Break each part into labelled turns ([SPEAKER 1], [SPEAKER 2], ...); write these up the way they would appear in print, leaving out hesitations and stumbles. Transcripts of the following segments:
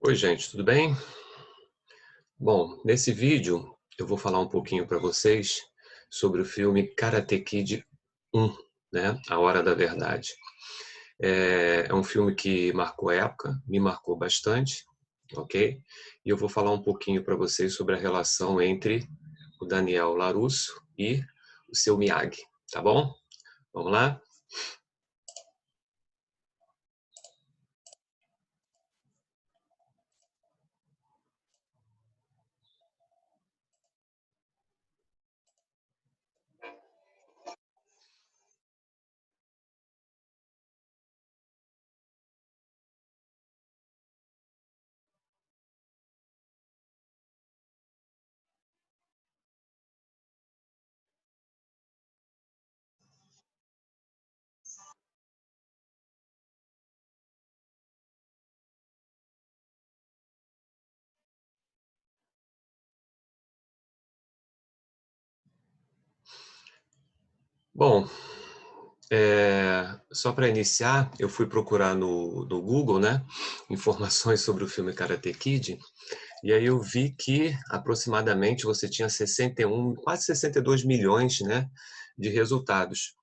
[SPEAKER 1] Oi, gente, tudo bem? Bom, nesse vídeo eu vou falar um pouquinho para vocês sobre o filme Karate Kid 1, né? A Hora da Verdade. É um filme que marcou a época, me marcou bastante, ok? E eu vou falar um pouquinho para vocês sobre a relação entre o Daniel LaRusso e o seu Miyagi, tá bom? Vamos lá? Bom, só para iniciar, eu fui procurar no Google, né, informações sobre o filme Karate Kid. E aí eu vi que aproximadamente você tinha 61, quase 62 milhões, né, de resultados,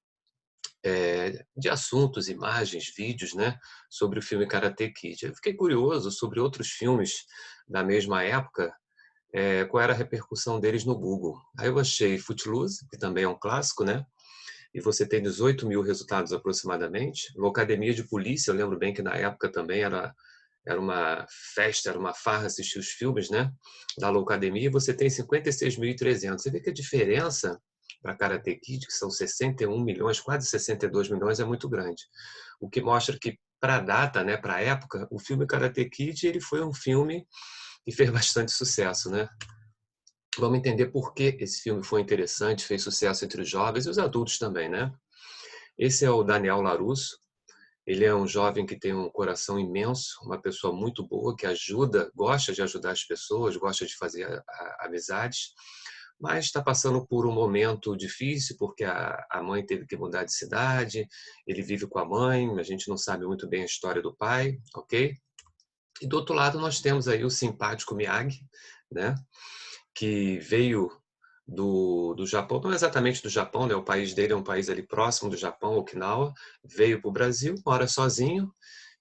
[SPEAKER 1] de assuntos, imagens, vídeos, né, sobre o filme Karate Kid. Eu fiquei curioso sobre outros filmes da mesma época, qual era a repercussão deles no Google. Aí eu achei Footloose, que também é um clássico, né, e você tem 18 mil resultados aproximadamente. Locademia de Polícia, eu lembro bem que na época também era uma festa, era uma farra assistir os filmes, né? Da Loucademia, e você tem 56.300. Você vê que a diferença para Karate Kid, que são 61 milhões, quase 62 milhões, é muito grande. O que mostra que, para a data, né, para a época, o filme Karate Kid ele foi um filme que fez bastante sucesso, né? Vamos entender por que esse filme foi interessante, fez sucesso entre os jovens e os adultos também, né? Esse é o Daniel LaRusso. Ele é um jovem que tem um coração imenso, uma pessoa muito boa, que ajuda, gosta de ajudar as pessoas, gosta de fazer amizades, mas está passando por um momento difícil, porque a mãe teve que mudar de cidade, ele vive com a mãe, a gente não sabe muito bem a história do pai, ok? E do outro lado nós temos aí o simpático Miyagi, né? Que veio do Japão, não exatamente do Japão, né? O país dele é um país ali próximo do Japão, Okinawa, veio para o Brasil, mora sozinho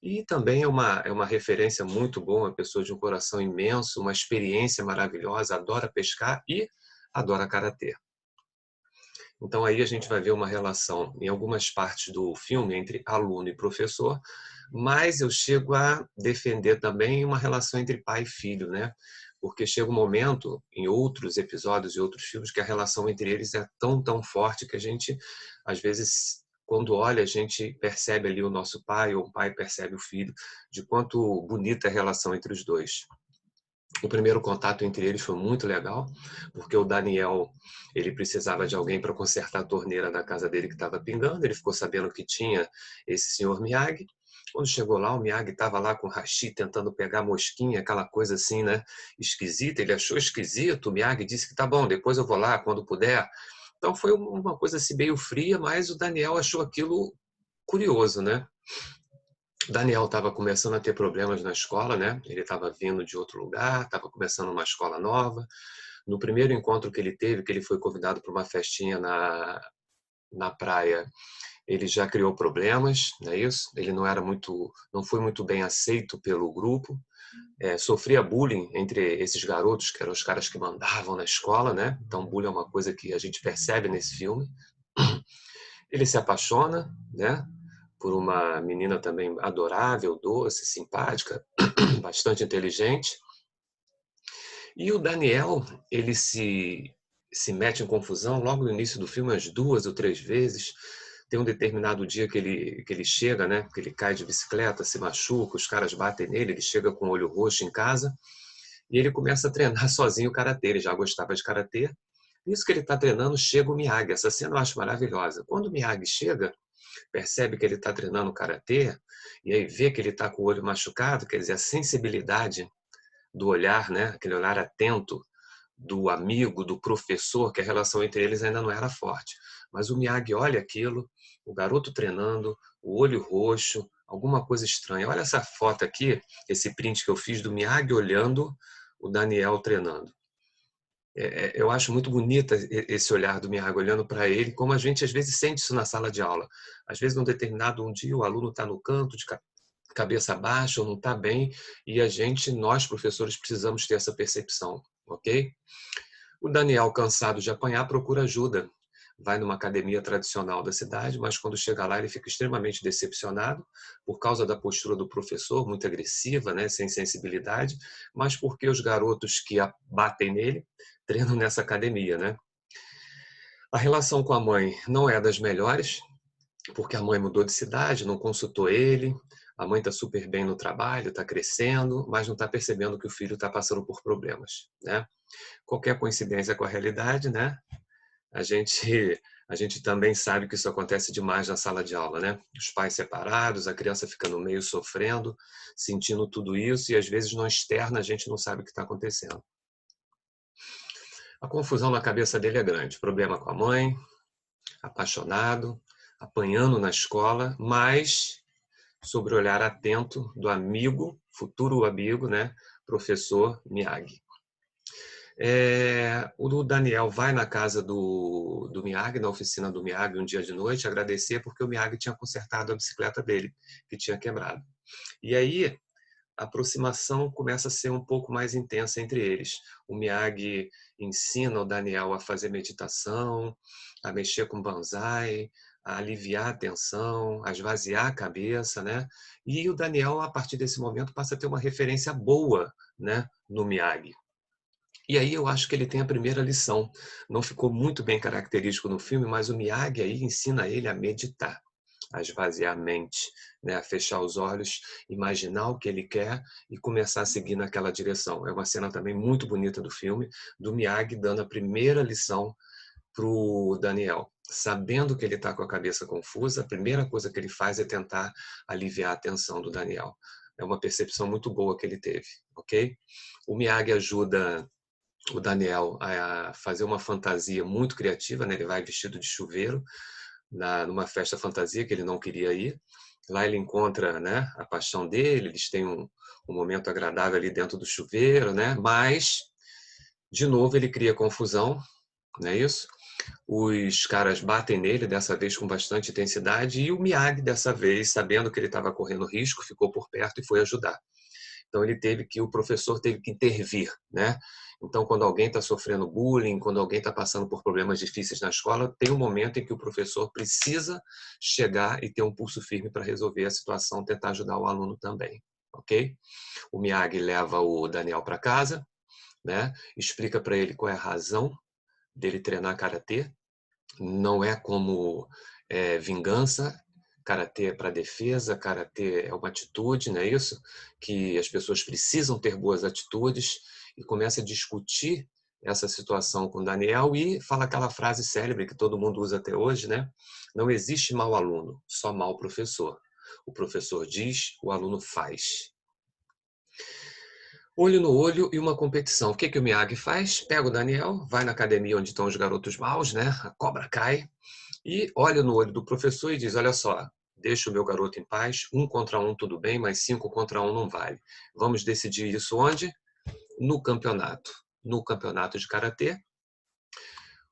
[SPEAKER 1] e também é uma referência muito boa, uma pessoa de um coração imenso, uma experiência maravilhosa, adora pescar e adora karatê. Então aí a gente vai ver uma relação em algumas partes do filme entre aluno e professor, mas eu chego a defender também uma relação entre pai e filho, né? Porque chega um momento, em outros episódios e outros filmes, que a relação entre eles é tão forte que a gente, às vezes, quando olha, a gente percebe ali o nosso pai, ou o pai percebe o filho, de quanto bonita é a relação entre os dois. O primeiro contato entre eles foi muito legal, porque o Daniel ele precisava de alguém para consertar a torneira da casa dele que estava pingando. Ele ficou sabendo que tinha esse senhor Miyagi. Quando chegou lá, o Miyagi estava lá com o hashi tentando pegar mosquinha, aquela coisa assim, né? Esquisita. Ele achou esquisito. O Miyagi disse que tá bom, depois eu vou lá quando puder. Então foi uma coisa assim meio fria, mas o Daniel achou aquilo curioso, né? Daniel estava começando a ter problemas na escola, né? Ele estava vindo de outro lugar, estava começando uma escola nova. No primeiro encontro que ele teve, que ele foi convidado para uma festinha na praia, ele já criou problemas, não é isso? Ele não foi muito bem aceito pelo grupo, sofria bullying entre esses garotos, que eram os caras que mandavam na escola, né? Então, bullying é uma coisa que a gente percebe nesse filme. Ele se apaixona, né? Por uma menina também adorável, doce, simpática, bastante inteligente. E o Daniel, ele se mete em confusão logo no início do filme, umas duas ou três vezes. Tem um determinado dia que ele chega, né? Que ele cai de bicicleta, se machuca, os caras batem nele, ele chega com o olho roxo em casa e ele começa a treinar sozinho o karatê. Ele já gostava de karatê. Isso que ele está treinando, chega o Miyagi. Essa cena eu acho maravilhosa. Quando o Miyagi chega, percebe que ele está treinando karatê e aí vê que ele está com o olho machucado, quer dizer, a sensibilidade do olhar, né? Aquele olhar atento do amigo, do professor, que a relação entre eles ainda não era forte. Mas o Miyagi olha aquilo, o garoto treinando, o olho roxo, alguma coisa estranha. Olha essa foto aqui, esse print que eu fiz do Miyagi olhando o Daniel treinando. Eu acho muito bonita esse olhar do Miyagi olhando para ele, como a gente às vezes sente isso na sala de aula. Às vezes, num determinado dia, o aluno está no canto, de cabeça baixa, ou não está bem, e nós professores, precisamos ter essa percepção, ok? O Daniel, cansado de apanhar, procura ajuda. Vai numa academia tradicional da cidade, mas quando chega lá ele fica extremamente decepcionado por causa da postura do professor, muito agressiva, né, sem sensibilidade, mas porque os garotos que batem nele treinam nessa academia, né? A relação com a mãe não é das melhores, porque a mãe mudou de cidade, não consultou ele, a mãe está super bem no trabalho, está crescendo, mas não está percebendo que o filho está passando por problemas, né? Qualquer coincidência com a realidade, né? A gente, a gente também sabe que isso acontece demais na sala de aula, né? Os pais separados, a criança fica no meio sofrendo, sentindo tudo isso e às vezes não externa, a gente não sabe o que está acontecendo. A confusão na cabeça dele é grande. Problema com a mãe, apaixonado, apanhando na escola, mas sob o olhar atento do amigo, futuro amigo, né? Professor Miyagi. O Daniel vai na casa do Miyagi, na oficina do Miyagi, um dia de noite, agradecer porque o Miyagi tinha consertado a bicicleta dele, que tinha quebrado. E aí, a aproximação começa a ser um pouco mais intensa entre eles. O Miyagi ensina o Daniel a fazer meditação, a mexer com banzai, a aliviar a tensão, a esvaziar a cabeça, né? E o Daniel, a partir desse momento, passa a ter uma referência boa, né, no Miyagi. E aí eu acho que ele tem a primeira lição. Não ficou muito bem característico no filme, mas o Miyagi aí ensina ele a meditar, a esvaziar a mente, né? A fechar os olhos, imaginar o que ele quer e começar a seguir naquela direção. É uma cena também muito bonita do filme, do Miyagi dando a primeira lição para o Daniel. Sabendo que ele está com a cabeça confusa, a primeira coisa que ele faz é tentar aliviar a tensão do Daniel. É uma percepção muito boa que ele teve, ok? O Miyagi ajuda o Daniel a fazer uma fantasia muito criativa, né? Ele vai vestido de chuveiro numa festa fantasia que ele não queria ir. Lá ele encontra, né, a paixão dele, eles têm um momento agradável ali dentro do chuveiro, né? Mas, de novo, ele cria confusão, não é isso? Os caras batem nele, dessa vez com bastante intensidade, e o Miyagi, dessa vez, sabendo que ele estava correndo risco, ficou por perto e foi ajudar. Então o professor teve que intervir, né? Então, quando alguém está sofrendo bullying, quando alguém está passando por problemas difíceis na escola, tem um momento em que o professor precisa chegar e ter um pulso firme para resolver a situação, tentar ajudar o aluno também, ok? O Miyagi leva o Daniel para casa, né? Explica para ele qual é a razão dele treinar karatê. Não é como vingança. Karatê é para defesa, karatê é uma atitude, não é isso? Que as pessoas precisam ter boas atitudes, e começa a discutir essa situação com Daniel e fala aquela frase célebre que todo mundo usa até hoje, né? Não existe mau aluno, só mau professor. O professor diz, o aluno faz. Olho no olho e uma competição. O que o Miyagi faz? Pega o Daniel, vai na academia onde estão os garotos maus, né? A cobra cai, e olha no olho do professor e diz, olha só, deixa o meu garoto em paz, 1 contra 1 tudo bem, mas 5 contra 1 não vale. Vamos decidir isso onde? No campeonato. No campeonato de karatê.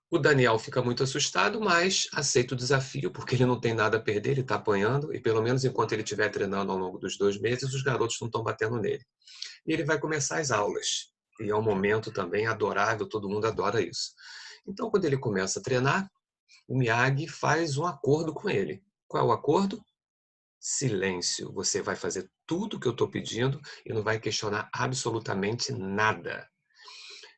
[SPEAKER 1] O Daniel fica muito assustado, mas aceita o desafio, porque ele não tem nada a perder, ele está apanhando, e pelo menos enquanto ele estiver treinando ao longo dos 2 meses, os garotos não estão batendo nele. E ele vai começar as aulas. E é um momento também adorável, todo mundo adora isso. Então, quando ele começa a treinar, o Miyagi faz um acordo com ele. Qual é o acordo? Silêncio. Você vai fazer tudo o que eu estou pedindo e não vai questionar absolutamente nada.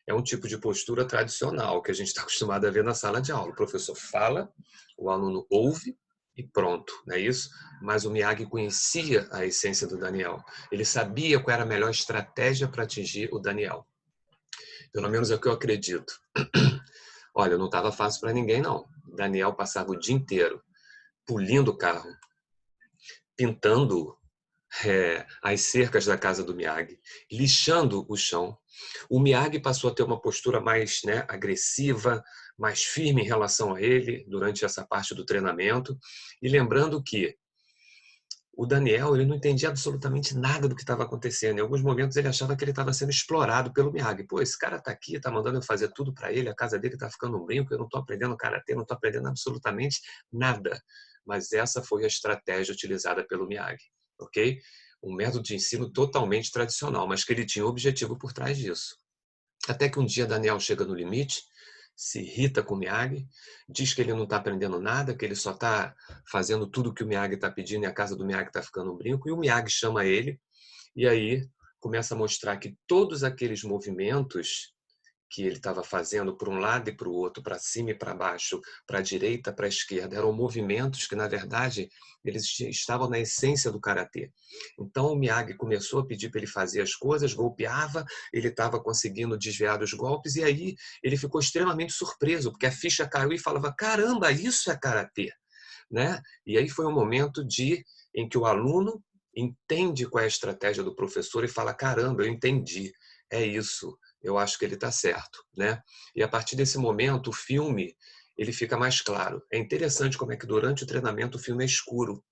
[SPEAKER 1] É um tipo de postura tradicional que a gente está acostumado a ver na sala de aula. O professor fala, o aluno ouve e pronto, não é isso? Mas o Miyagi conhecia a essência do Daniel. Ele sabia qual era a melhor estratégia para atingir o Daniel. Pelo menos é o que eu acredito. Olha, não estava fácil para ninguém, não. Daniel passava o dia inteiro polindo o carro, pintando as cercas da casa do Miyagi, lixando o chão. O Miyagi passou a ter uma postura mais, né, agressiva, mais firme em relação a ele durante essa parte do treinamento. E lembrando que o Daniel, ele não entendia absolutamente nada do que estava acontecendo. Em alguns momentos ele achava que ele estava sendo explorado pelo Miyagi. Pô, esse cara está aqui, está mandando eu fazer tudo para ele, a casa dele está ficando um brinco, eu não estou aprendendo karatê, não estou aprendendo absolutamente nada. Mas essa foi a estratégia utilizada pelo Miyagi, ok? Um método de ensino totalmente tradicional, mas que ele tinha um objetivo por trás disso. Até que um dia Daniel chega no limite, se irrita com o Miyagi, diz que ele não está aprendendo nada, que ele só está fazendo tudo o que o Miyagi está pedindo e a casa do Miyagi está ficando um brinco, e o Miyagi chama ele, e aí começa a mostrar que todos aqueles movimentos que ele estava fazendo para um lado e para o outro, para cima e para baixo, para a direita, para a esquerda, eram movimentos que, na verdade, eles estavam na essência do karatê. Então, o Miyagi começou a pedir para ele fazer as coisas, golpeava, ele estava conseguindo desviar dos golpes, e aí ele ficou extremamente surpreso, porque a ficha caiu e falava: caramba, isso é karatê, né? E aí foi um momento em que o aluno entende qual é a estratégia do professor e fala: caramba, eu entendi, é isso, eu acho que ele está certo, né? E a partir desse momento o filme ele fica mais claro. É interessante como é que durante o treinamento o filme é escuro,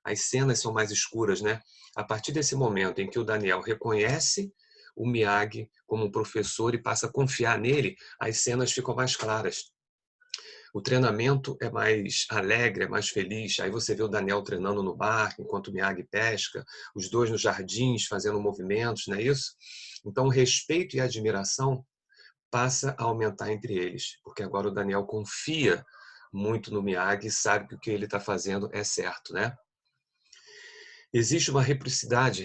[SPEAKER 1] as cenas são mais escuras, né? A partir desse momento em que o Daniel reconhece o Miyagi como um professor e passa a confiar nele, as cenas ficam mais claras. O treinamento é mais alegre, é mais feliz. Aí você vê o Daniel treinando no barco, enquanto o Miyagi pesca, os dois nos jardins fazendo movimentos, não é isso? Então, o respeito e a admiração passa a aumentar entre eles, porque agora o Daniel confia muito no Miyagi e sabe que o que ele está fazendo é certo, né? Existe uma reciprocidade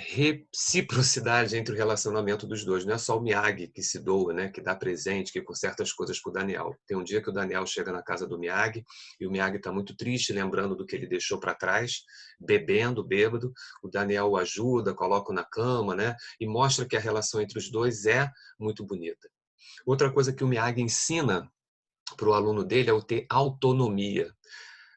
[SPEAKER 1] entre o relacionamento dos dois. Não é só o Miyagi que se doa, né, que dá presente, que conserta as coisas para o Daniel. Tem um dia que o Daniel chega na casa do Miyagi e o Miyagi está muito triste, lembrando do que ele deixou para trás, bêbado. O Daniel o ajuda, coloca na cama, né, e mostra que a relação entre os dois é muito bonita. Outra coisa que o Miyagi ensina para o aluno dele é o ter autonomia.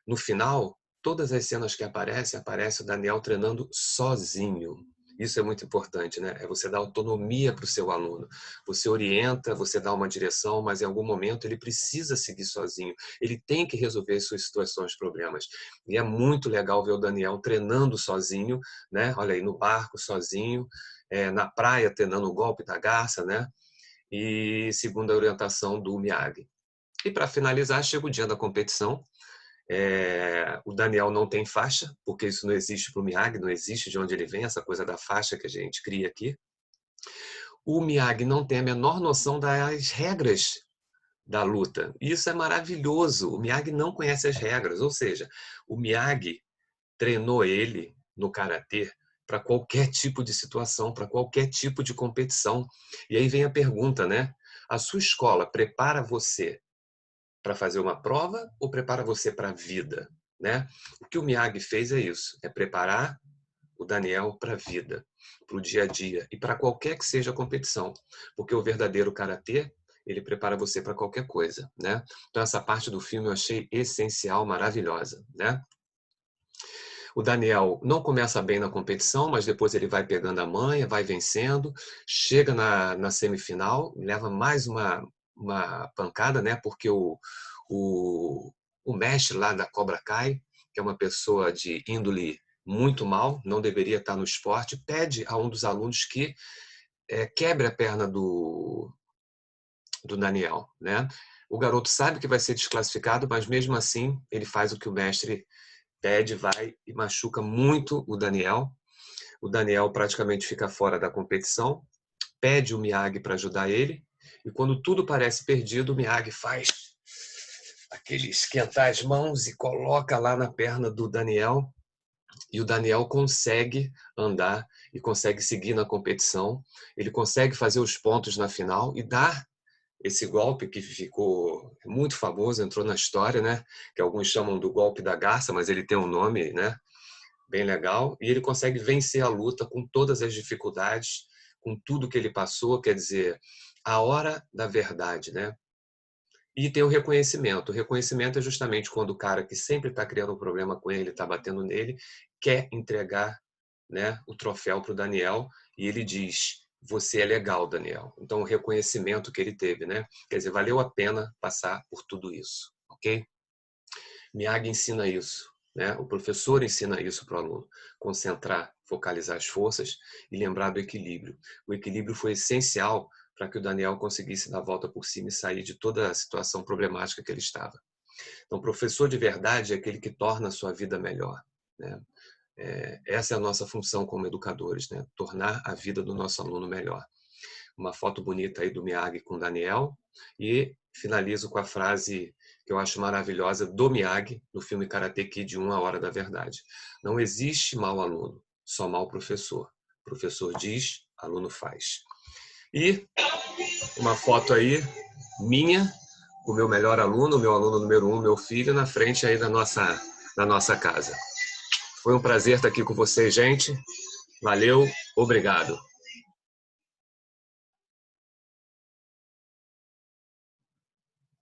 [SPEAKER 1] No final, todas as cenas que aparece o Daniel treinando sozinho. Isso é muito importante, né? É você dar autonomia para o seu aluno. Você orienta, você dá uma direção, mas em algum momento ele precisa seguir sozinho. Ele tem que resolver as suas situações, problemas. E é muito legal ver o Daniel treinando sozinho, né? Olha aí, no barco sozinho, na praia treinando o golpe da garça, né? E segundo a orientação do Miyagi. E para finalizar, chega o dia da competição. O Daniel não tem faixa, porque isso não existe para o Miyagi, não existe de onde ele vem, essa coisa da faixa que a gente cria aqui. O Miyagi não tem a menor noção das regras da luta. E isso é maravilhoso. O Miyagi não conhece as regras, ou seja, o Miyagi treinou ele no karatê para qualquer tipo de situação, para qualquer tipo de competição. E aí vem a pergunta, né? A sua escola prepara você para fazer uma prova ou prepara você para a vida, né? O que o Miyagi fez é isso, é preparar o Daniel para a vida, para o dia a dia e para qualquer que seja a competição, porque o verdadeiro karatê ele prepara você para qualquer coisa, né? Então essa parte do filme eu achei essencial, maravilhosa, né? O Daniel não começa bem na competição, mas depois ele vai pegando a manha, vai vencendo, chega na semifinal, leva mais uma pancada, né? Porque o mestre lá da Cobra Kai, que é uma pessoa de índole muito mal, não deveria estar no esporte, pede a um dos alunos que quebre a perna do Daniel, né? O garoto sabe que vai ser desclassificado, mas mesmo assim ele faz o que o mestre pede, vai e machuca muito o Daniel. O Daniel praticamente fica fora da competição, pede o Miyagi para ajudar ele, e quando tudo parece perdido, o Miyagi faz aquele esquentar as mãos e coloca lá na perna do Daniel, e o Daniel consegue andar e consegue seguir na competição, ele consegue fazer os pontos na final e dar esse golpe que ficou muito famoso, entrou na história, né? Que alguns chamam do golpe da garça, mas ele tem um nome, né? Bem legal. E ele consegue vencer a luta com todas as dificuldades, com tudo que ele passou, quer dizer, a hora da verdade, né? E tem o reconhecimento. O reconhecimento é justamente quando o cara que sempre está criando um problema com ele, está batendo nele, quer entregar, né, o troféu para o Daniel e ele diz: você é legal, Daniel. Então, o reconhecimento que ele teve, né? Quer dizer, valeu a pena passar por tudo isso, ok? Miyagi ensina isso. né? O professor ensina isso para o aluno, concentrar, focalizar as forças e lembrar do equilíbrio. O equilíbrio foi essencial para que o Daniel conseguisse dar a volta por cima e sair de toda a situação problemática que ele estava. Então, o professor de verdade é aquele que torna a sua vida melhor, né? Essa é a nossa função como educadores, né? Tornar a vida do nosso aluno melhor. Uma foto bonita aí do Miyagi com o Daniel, e finalizo com a frase que eu acho maravilhosa do Miyagi no filme Karate Kid, Uma Hora da Verdade. Não existe mau aluno, só mau professor. Professor diz, aluno faz. E uma foto aí minha, o meu melhor aluno, o meu aluno número 1, meu filho, na frente aí da nossa casa. Foi um prazer estar aqui com vocês, gente. Valeu, obrigado.